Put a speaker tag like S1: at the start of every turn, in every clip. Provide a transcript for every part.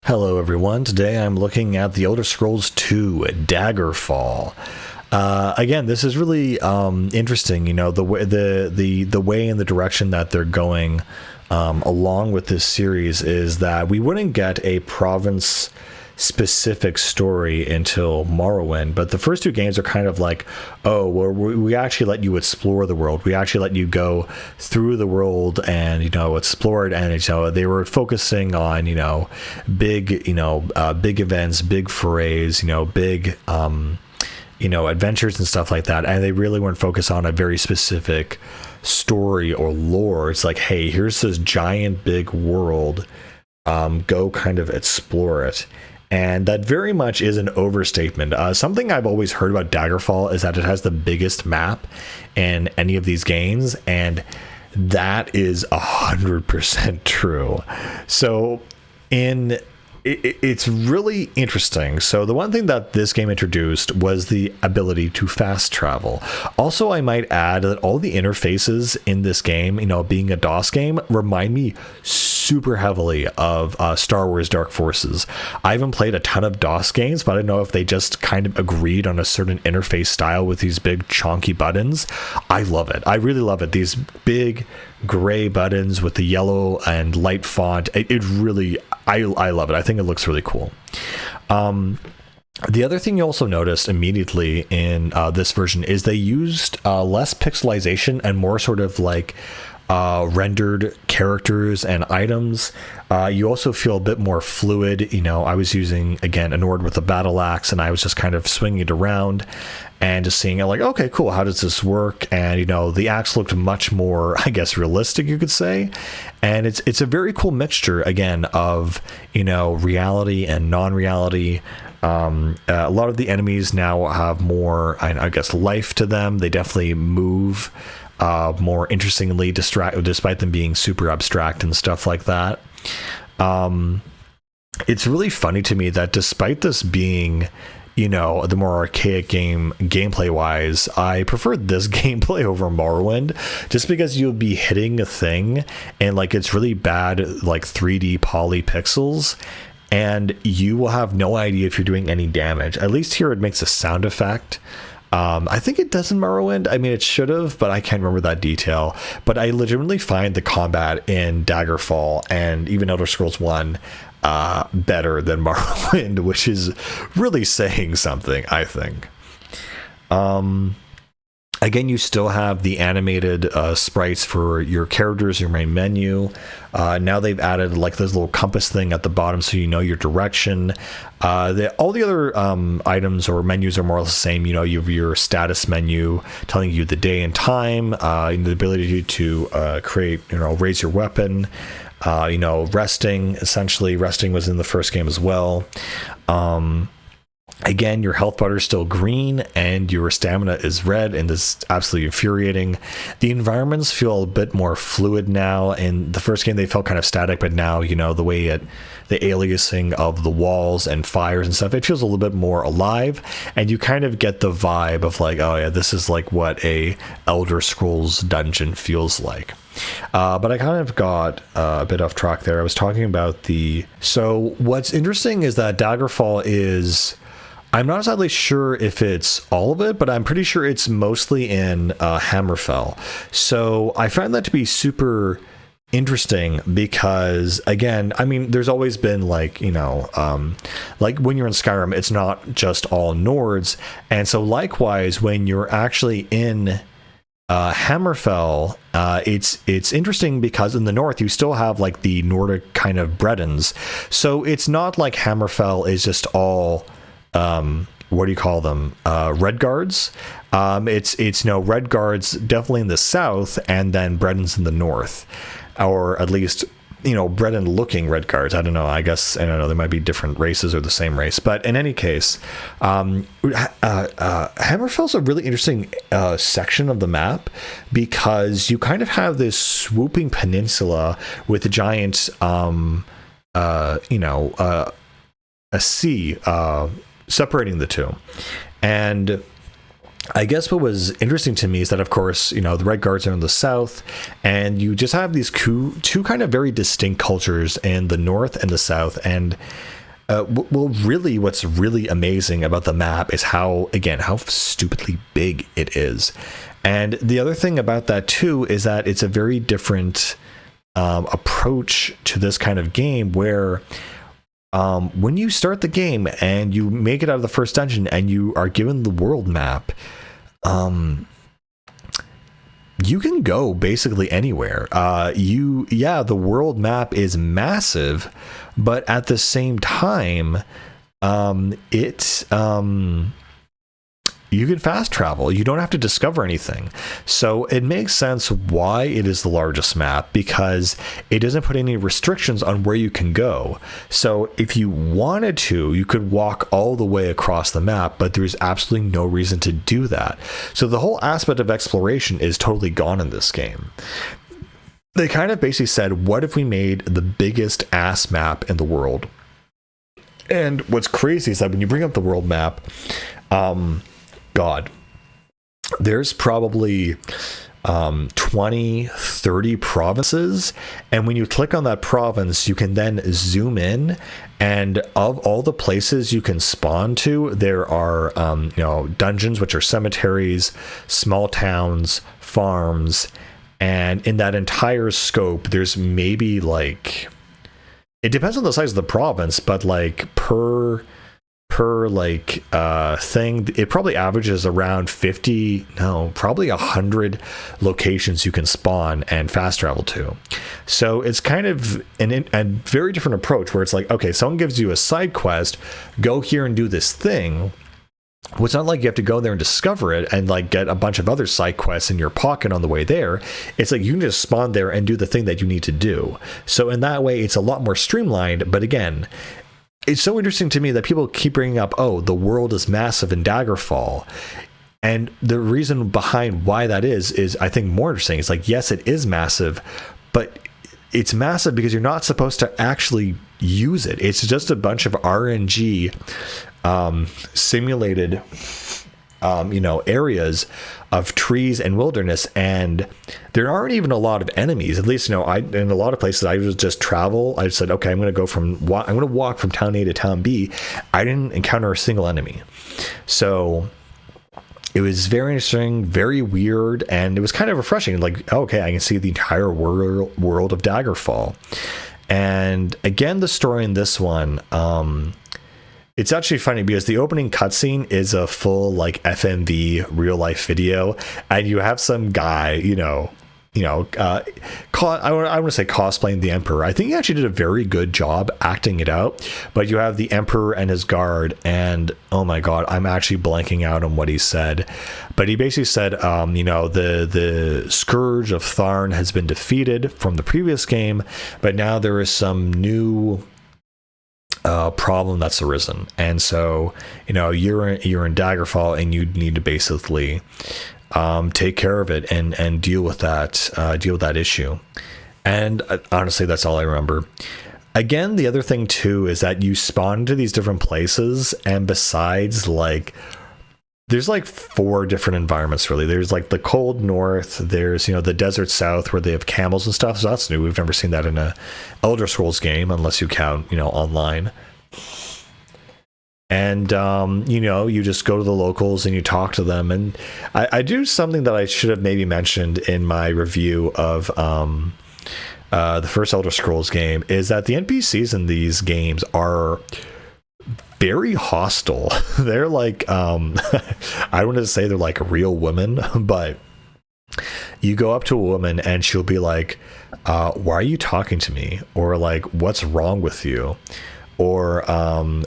S1: Hello everyone, today I'm looking at The Elder Scrolls 2 Daggerfall. Again, this is really interesting, you know, the way and the direction that they're going along with this series is that we wouldn't get a province specific story until Morrowind, but the first two games are kind of like, oh, well, we actually let you explore the world. We actually let you go through the world and, you know, explore it. And, you know, they were focusing on, you know, big events, big forays, you know, big, adventures and stuff like that. And they really weren't focused on a very specific story or lore. It's like, hey, here's this giant big world. Go kind of explore it. And that very much is an overstatement. Something I've always heard about Daggerfall is that it has the biggest map in any of these games, and that is 100% true. So it's really interesting. So the one thing that this game introduced was the ability to fast travel. Also, I might add that all the interfaces in this game, you know, being a DOS game, remind me super heavily of Star Wars Dark Forces. I haven't played a ton of DOS games, but I don't know if they just kind of agreed on a certain interface style with these big chonky buttons. I love it. I really love it. These big gray buttons with the yellow and light font. It really, I love it. I think it looks really cool. The other thing you also noticed immediately in this version is they used less pixelization and more sort of like rendered characters and items. You also feel a bit more fluid. You know, I was using, again, an Ord with a battle axe, and I was just kind of swinging it around and just seeing it like, okay, cool, how does this work? And, you know, the axe looked much more, I guess, realistic, you could say. And it's a very cool mixture, again, of, you know, reality and non-reality. A lot of the enemies now have more, I guess, life to them. They definitely move more interestingly, despite them being super abstract and stuff like that. It's really funny to me that despite this being, you know, the more archaic gameplay wise, I preferred this gameplay over Morrowind, just because you'll be hitting a thing and like it's really bad like 3D poly pixels, and you will have no idea if you're doing any damage. At least here it makes a sound effect. I think it does in Morrowind. I mean, it should have, but I can't remember that detail. But I legitimately find the combat in Daggerfall and even Elder Scrolls 1 better than Morrowind, which is really saying something, I think. Again, you still have the animated sprites for your characters, your main menu. Now they've added like this little compass thing at the bottom so you know your direction. All the other items or menus are more or less the same. You know, you have your status menu telling you the day and time, the ability to create, you know, raise your weapon, you know, resting. Essentially, resting was in the first game as well. Again, your health bar is still green and your stamina is red, and this is absolutely infuriating. The environments feel a bit more fluid now. In the first game, they felt kind of static, but now, you know, the aliasing of the walls and fires and stuff, it feels a little bit more alive, and you kind of get the vibe of like, oh yeah, this is like what a Elder Scrolls dungeon feels like. But I kind of got a bit off track there. I was talking about so what's interesting is that Daggerfall is, I'm not exactly sure if it's all of it, but I'm pretty sure it's mostly in Hammerfell. So I find that to be super interesting because, again, I mean, there's always been like, you know, like when you're in Skyrim, it's not just all Nords. And so likewise, when you're actually in Hammerfell, it's interesting because in the north you still have like the Nordic kind of Bretons. So it's not like Hammerfell is just all what do you call them? Red Guards. It's no Red Guards definitely in the south, and then Bretons in the north, or at least, you know, Breton looking Red Guards. I don't know. I guess, I don't know. There might be different races or the same race, but in any case, Hammerfell's a really interesting section of the map because you kind of have this swooping peninsula with a giant, a sea separating the two. And I guess what was interesting to me is that, of course, you know, the Red Guards are in the south, and you just have these two kind of very distinct cultures in the north and the south. And Well, really, what's really amazing about the map is how stupidly big it is. And the other thing about that too is that it's a very different approach to this kind of game, where when you start the game and you make it out of the first dungeon and you are given the world map, you can go basically anywhere. The world map is massive, but at the same time, you can fast travel. You don't have to discover anything. So it makes sense why it is the largest map, because it doesn't put any restrictions on where you can go. So if you wanted to, you could walk all the way across the map, but there's absolutely no reason to do that. So the whole aspect of exploration is totally gone in this game. They kind of basically said, what if we made the biggest ass map in the world? And what's crazy is that when you bring up the world map, God, there's probably 20, 30 provinces. And when you click on that province, you can then zoom in. And of all the places you can spawn to, there are, dungeons, which are cemeteries, small towns, farms. And in that entire scope, there's maybe like, it depends on the size of the province, but like per thing, it probably averages around 100 locations you can spawn and fast travel to. So it's kind of a very different approach, where it's like, okay, someone gives you a side quest, go here and do this thing. Well, it's not like you have to go there and discover it and like get a bunch of other side quests in your pocket on the way there. It's like you can just spawn there and do the thing that you need to do. So in that way, it's a lot more streamlined. But again, it's so interesting to me that people keep bringing up, oh, the world is massive in Daggerfall. And the reason behind why that is I think more interesting. It's like, yes, it is massive, but it's massive because you're not supposed to actually use it. It's just a bunch of RNG simulated areas of trees and wilderness, and there aren't even a lot of enemies. At least, in a lot of places I would just travel. I said, okay, I'm going to walk from town A to town B. I didn't encounter a single enemy. So it was very interesting, very weird, and it was kind of refreshing. Like, okay, I can see the entire world of Daggerfall. And again, the story in this one, it's actually funny because the opening cutscene is a full like FMV real life video, and you have some guy, I want to say cosplaying the Emperor. I think he actually did a very good job acting it out. But you have the Emperor and his guard, and oh my God, I'm actually blanking out on what he said. But he basically said, the Scourge of Tharn has been defeated from the previous game, but now there is some new problem that's arisen, and so you're in Daggerfall, and you need to basically take care of it and deal with that issue. And honestly, that's all I remember. Again, the other thing too is that you spawn into these different places, and besides, like, there's like 4 different environments really. There's like the cold north, there's the desert south where they have camels and stuff, so that's new. We've never seen that in a Elder Scrolls game unless you count online. And you just go to the locals and you talk to them. And I do something that I should have maybe mentioned in my review of the first Elder Scrolls game, is that the NPCs in these games are very hostile. They're like, I don't want to say they're like real women, but you go up to a woman and she'll be like, why are you talking to me? Or like, what's wrong with you? Or,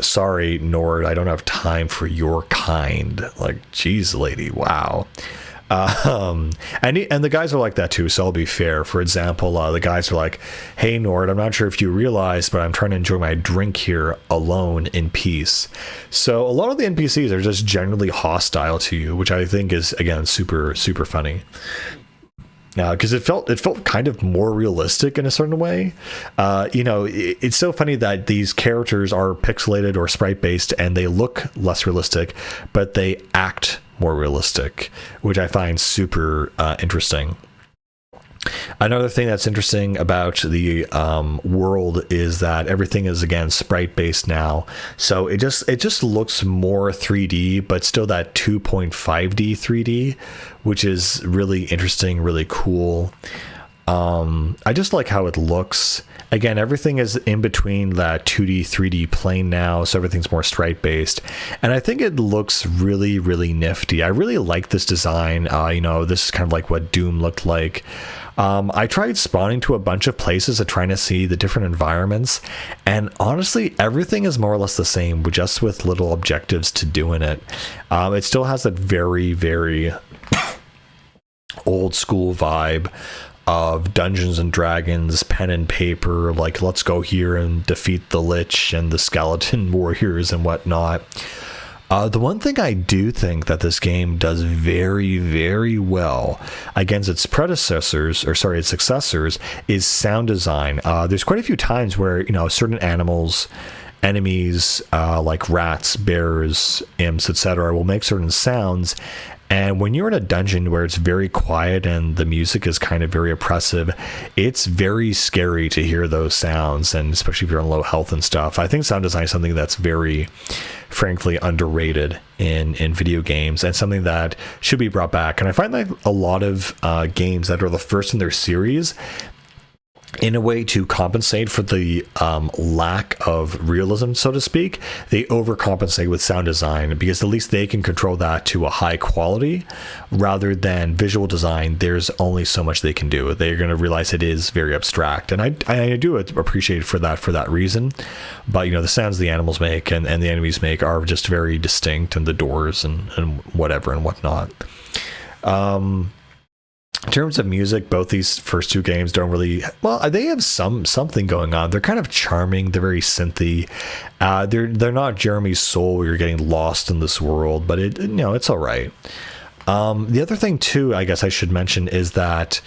S1: sorry, Nord, I don't have time for your kind. Like, geez, lady, wow. And the guys are like that too, so I'll be fair. For example, the guys are like, hey Nord, I'm not sure if you realize, but I'm trying to enjoy my drink here alone in peace. So a lot of the NPCs are just generally hostile to you, which I think is, again, super, super funny. Because it felt kind of more realistic in a certain way. It's so funny that these characters are pixelated or sprite based and they look less realistic, but they act more realistic, which I find super interesting. Another thing that's interesting about the world is that everything is again sprite based now, so it just looks more 3D, but still that 2.5D 3D, which is really interesting, really cool. I just like how it looks. Again, everything is in between that 2D, 3D plane now, so everything's more stripe based. And I think it looks really, really nifty. I really like this design. This is kind of like what Doom looked like. I tried spawning to a bunch of places and trying to see the different environments. And honestly, everything is more or less the same, just with little objectives to do in it. It still has that very, very old school vibe of Dungeons and Dragons, pen and paper, like let's go here and defeat the Lich and the skeleton warriors and whatnot. The one thing I do think that this game does very, very well against its its successors, is sound design. There's quite a few times where, certain enemies, like rats, bears, imps, etc., will make certain sounds. And when you're in a dungeon where it's very quiet and the music is kind of very oppressive, it's very scary to hear those sounds, and especially if you're on low health and stuff. I think sound design is something that's very, frankly, underrated in video games, and something that should be brought back. And I find that a lot of games that are the first in their series, in a way to compensate for the lack of realism, so to speak, they overcompensate with sound design, because at least they can control that to a high quality, rather than visual design. There's only so much they can do. They're going to realize it is very abstract, and I do appreciate for that reason. But the sounds the animals make and the enemies make are just very distinct, and the doors and whatever and whatnot. In terms of music, both these first two games don't really, they have something going on. They're kind of charming. They're very synthy. They're not Jeremy's Soul, where you're getting lost in this world, but it's all right. The other thing too, I guess I should mention, is that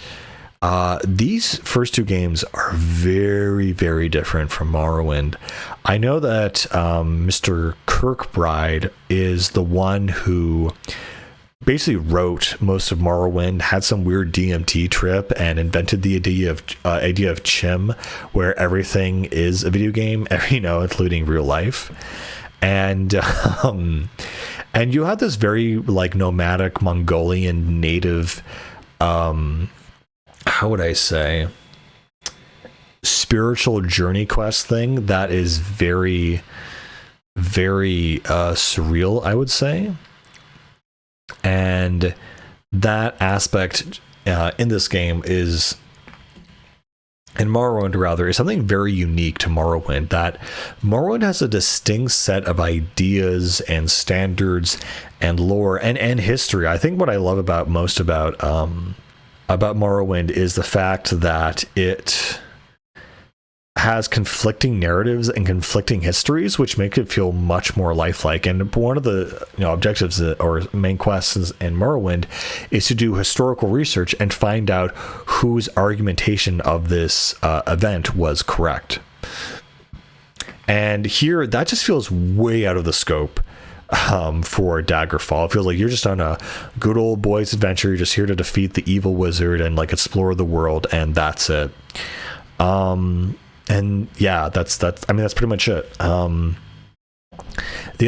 S1: these first two games are very, very different from Morrowind. I know that Mr. Kirkbride is the one who basically wrote most of Morrowind, had some weird DMT trip, and invented the idea of Chim, where everything is a video game, including real life. And and you have this very nomadic Mongolian native, how would I say, spiritual journey quest thing that is very, very surreal, I would say. And that aspect in this game is, in Morrowind rather, is something very unique to Morrowind. That Morrowind has a distinct set of ideas and standards and lore and history. I think what I love most about Morrowind is the fact that it has conflicting narratives and conflicting histories, which make it feel much more lifelike. And one of the objectives or main quests in Morrowind is to do historical research and find out whose argumentation of this event was correct. And here, that just feels way out of the scope for Daggerfall. It feels like you're just on a good old boy's adventure. You're just here to defeat the evil wizard and explore the world, and that's it. And yeah, that's pretty much it. The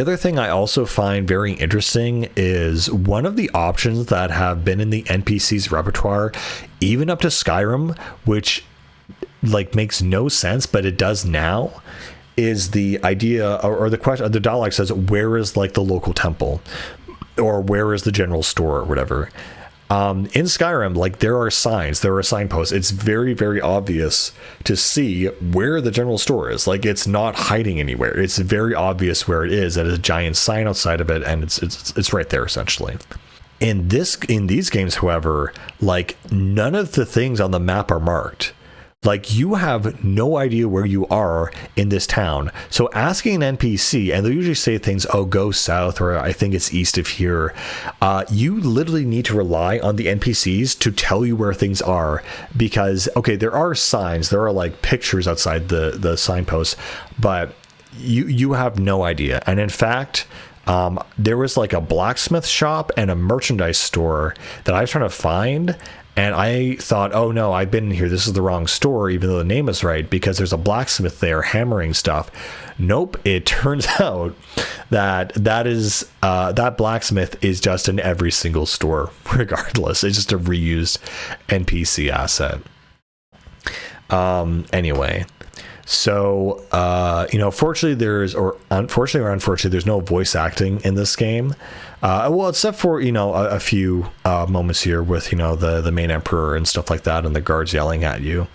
S1: other thing I also find very interesting is one of the options that have been in the NPC's repertoire, even up to Skyrim, which makes no sense, but it does now, is the idea or the question. The dialogue says, where is the local temple, or where is the general store, or whatever. In Skyrim, there are signs, there are signposts. It's very, very obvious to see where the general store is. It's not hiding anywhere. It's very obvious where it is. There's a giant sign outside of it, and it's right there, essentially. In these games, however, none of the things on the map are marked. You have no idea where you are in this town. So asking an NPC, and they'll usually say things, go south, or I think it's east of here. You literally need to rely on the NPCs to tell you where things are, because, okay, there are signs, there are pictures outside the signposts, but you have no idea. And in fact, there was a blacksmith shop and a merchandise store that I was trying to find, And I thought, oh no, I've been in here. This is the wrong store, even though the name is right, because there's a blacksmith there hammering stuff. Nope. It turns out that blacksmith is just in every single store, regardless. It's just a reused NPC asset. Anyway. So, fortunately unfortunately, there's no voice acting in this game. Well, except for, a few moments here with, the main emperor and stuff like that and the guards yelling at you.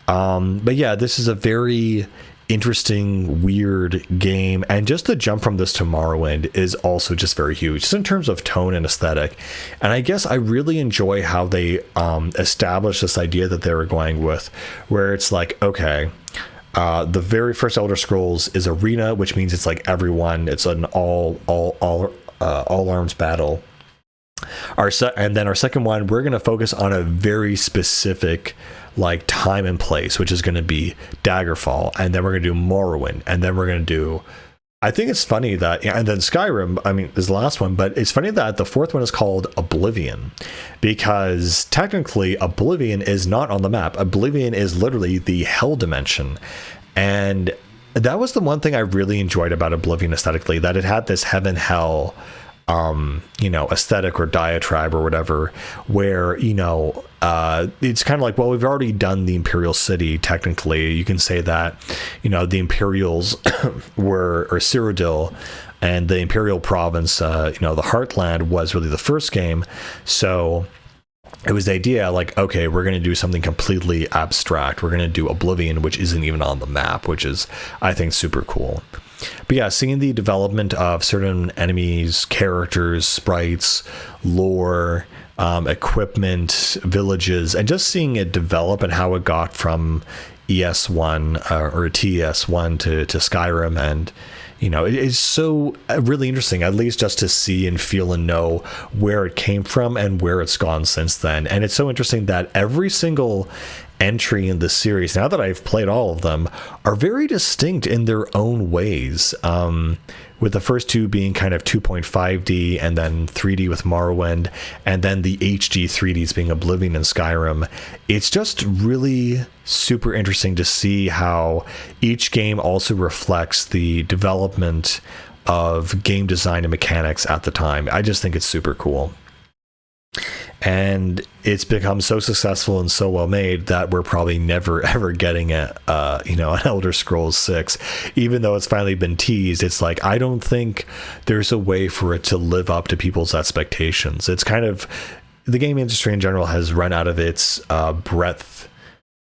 S1: But yeah, this is a very interesting, weird game. And just the jump from this to Morrowind is also just very huge, just in terms of tone and aesthetic. And I guess I really enjoy how they established this idea that they were going with, where it's like, okay, the very first Elder Scrolls is arena, which means it's like everyone. It's an all arms battle. And then our second one, we're going to focus on a very specific like time and place, which is going to be Daggerfall, and then we're going to do Morrowind, and then we're going to do. I think it's funny that, and then Skyrim, I mean, is the last one, but it's funny that the fourth one is called Oblivion, because technically Oblivion is not on the map. Oblivion is literally the hell dimension. And that was the one thing I really enjoyed about Oblivion aesthetically, that it had this heaven hell aesthetic or diatribe or whatever, where, it's kind of like, well, we've already done the Imperial City. Technically, you can say that, the Imperials or Cyrodiil and the Imperial Province, the Heartland was really the first game. So it was the idea like, okay, we're going to do something completely abstract. We're going to do Oblivion, which isn't even on the map, which is, I think, super cool. But yeah, seeing the development of certain enemies, characters, sprites, lore, equipment, villages, and just seeing it develop and how it got from ES1 or TES1 to Skyrim, and it is so really interesting, at least just to see and feel and know where it came from and where it's gone since then. And it's so interesting that every single entry in the series, now that I've played all of them, are very distinct in their own ways, with the first two being kind of 2.5D and then 3D with Morrowind, and then the HD 3Ds being Oblivion and Skyrim. It's just really super interesting to see how each game also reflects the development of game design and mechanics at the time. I just think it's super cool. And it's become so successful and so well made that we're probably never ever getting an Elder Scrolls 6, even though it's finally been teased. It's like, I don't think there's a way for it to live up to people's expectations. It's kind of, the game industry in general has run out of its breadth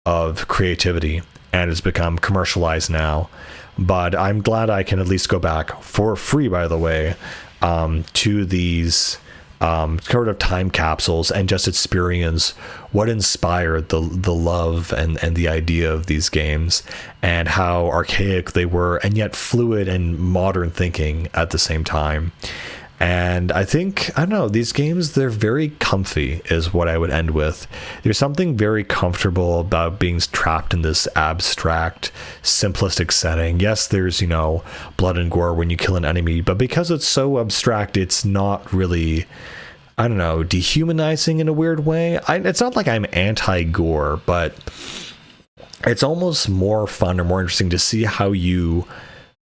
S1: of creativity and it's become commercialized now. But I'm glad I can at least go back for free, by the way, to these sort of time capsules and just experience what inspired the love and the idea of these games, and how archaic they were and yet fluid and modern thinking at the same time. And I think, I don't know, these games, they're very comfy is what I would end with. There's something very comfortable about being trapped in this abstract, simplistic setting. Yes, there's, blood and gore when you kill an enemy, but because it's so abstract, it's not really, I don't know, dehumanizing in a weird way. It's not like I'm anti-gore, but it's almost more fun or more interesting to see how you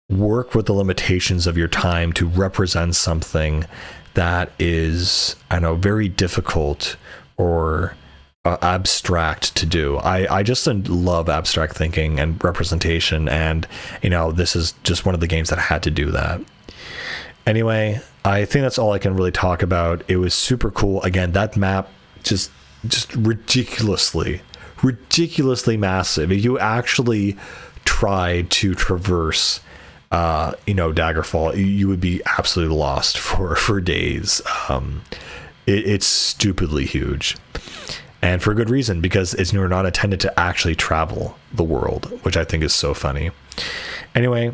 S1: work with the limitations of your time to represent something that is, I don't know, very difficult or abstract to do. I just love abstract thinking and representation, and this is just one of the games that had to do that. Anyway, I think that's all I can really talk about. It was super cool. Again, that map just ridiculously massive. If you actually tried to traverse Daggerfall, you would be absolutely lost for days. It's stupidly huge, and for good reason, because you're not intended to actually travel the world, which I think is so funny. Anyway,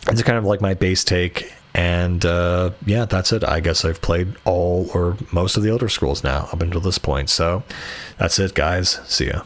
S1: it's kind of like my base take, and yeah, that's it. I guess I've played all or most of the Elder Scrolls now up until this point, so that's it, guys. See ya.